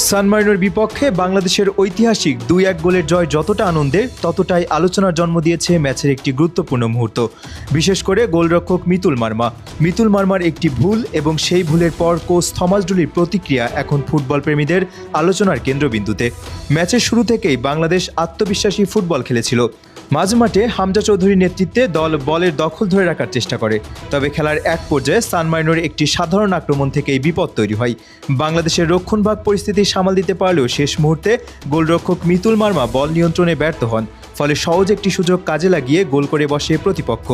সান মারিনোর বিপক্ষে বাংলাদেশের ঐতিহাসিক ২-১ গোলের জয় যতটা আনন্দের ততটাই আলোচনার জন্ম দিয়েছে ম্যাচের একটি গুরুত্বপূর্ণ মুহূর্ত। বিশেষ করে গোলরক্ষক মিতুল মার্মার একটি ভুল এবং সেই ভুলের পর কোচ থমাস ডুলির প্রতিক্রিয়া এখন ফুটবল প্রেমীদের আলোচনার কেন্দ্রবিন্দুতে। ম্যাচের শুরু থেকেই বাংলাদেশ আত্মবিশ্বাসী ফুটবল খেলেছিল। মাঝমাঠে হামজা চৌধুরীর নেতৃত্বে দল বলের দখল ধরে রাখার চেষ্টা করে, তবে খেলার এক পর্যায়ে সান মারিনোর একটি সাধারণ আক্রমণ থেকেই বিপদ তৈরি হয়। বাংলাদেশের রক্ষণভাগ পরিস্থিতি সামাল দিতে পারলেও শেষ মুহূর্তে গোলরক্ষক মিতুল মার্মা বল নিয়ন্ত্রণে ব্যর্থ হন, ফলে সহজ একটি সুযোগ কাজে লাগিয়ে গোল করে বসে প্রতিপক্ষ।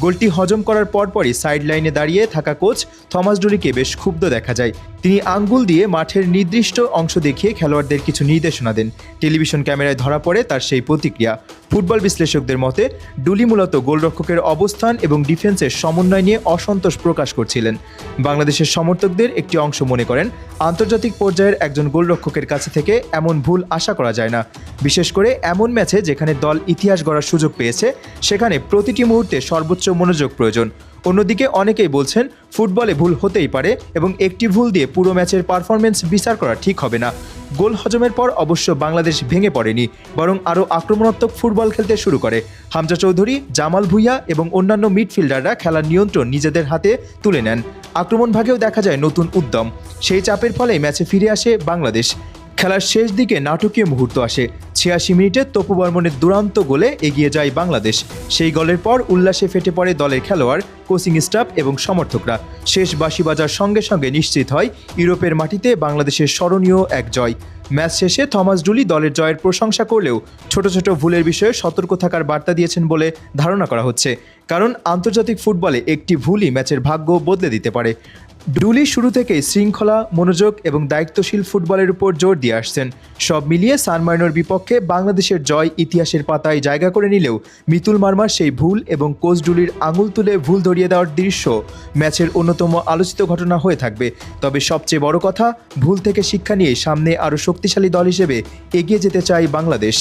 গোলটি হজম করার পরপরই সাইড লাইনে দাঁড়িয়ে থাকা কোচ থমাস ডুলিকে বেশ ক্ষুব্ধ দেখা যায়। তিনি আঙ্গুল দিয়ে মাঠের নির্দিষ্ট অংশ দেখিয়ে খেলোয়াড়দের কিছু নির্দেশনা দেন। টেলিভিশন ক্যামেরায় ধরা পড়ে তার সেই প্রতিক্রিয়া। ফুটবল বিশ্লেষকদের মতে ডুলি মূলত গোলরক্ষকের অবস্থান এবং ডিফেন্সের সমন্বয় নিয়ে অসন্তোষ প্রকাশ করছিলেন। বাংলাদেশের সমর্থকদের একটি অংশ মনে করেন, আন্তর্জাতিক পর্যায়ের একজন গোলরক্ষকের কাছে থেকে এমন ভুল আশা করা যায় না, বিশেষ করে এমন ম্যাচে যেখানে দল ইতিহাস গড়ার সুযোগ পেয়েছে, সেখানে প্রতিটি মুহূর্তে সর্বোচ্চ মনোযোগ প্রয়োজন। অন্যদিকে অনেকেই বলছেন ফুটবলে ভুল হতেই পারে এবং একটি ভুল দিয়ে পুরো ম্যাচের পারফরমেন্স বিচার করা ঠিক হবে না। গোল হজমের পর অবশ্য বাংলাদেশ ভেঙে পড়েনি, বরং আরও আক্রমণাত্মক ফুটবল খেলতে শুরু করে। হামজা চৌধুরী, জামাল ভুঁইয়া এবং অন্যান্য মিডফিল্ডাররা খেলার নিয়ন্ত্রণ নিজেদের হাতে তুলে নেন। আক্রমণ ভাগেও দেখা যায় নতুন উদ্যম। সেই চাপের ফলে ম্যাচে ফিরে আসে বাংলাদেশ। খেলার শেষ দিকে নাটকীয় মুহূর্ত আসে। ৮৬ মিনিটে তপু বর্মনের দুরন্ত গোলে এগিয়ে যায় বাংলাদেশ। সেই গোলের পর উল্লাসে ফেটে পড়ে দলের খেলোয়াড়, কোচিং স্টাফ এবং সমর্থকরা। শেষ বাঁশি বাজার সঙ্গে সঙ্গে নিশ্চিত হয় ইউরোপের মাটিতে বাংলাদেশের স্মরণীয় এক জয়। ম্যাচ শেষে থমাস ডুলি দলের জয়ের প্রশংসা করলেও ছোট ছোট ভুলের বিষয়ে সতর্ক থাকার বার্তা দিয়েছেন বলে ধারণা করা হচ্ছে, কারণ আন্তর্জাতিক ফুটবলে একটি ভুলই ম্যাচের ভাগ্য বদলে দিতে পারে। ডুলি শুরু থেকেই শৃঙ্খলা, মনোযোগ এবং দায়িত্বশীল ফুটবলের উপর জোর দিয়ে আসছেন। সব মিলিয়ে সান মারিনোর বিপক্ষে বাংলাদেশের জয় ইতিহাসের পাতায় জায়গা করে নিলেও মিতুল মার্মার সেই ভুল এবং কোচ ডুলির আঙুল তুলে ভুল ধরিয়ে দেওয়ার দৃশ্য ম্যাচের অন্যতম আলোচিত ঘটনা হয়ে থাকবে। তবে সবচেয়ে বড় কথা, ভুল থেকে শিক্ষা নিয়ে সামনে আরও শক্তিশালী দল হিসেবে এগিয়ে যেতে চায় বাংলাদেশ।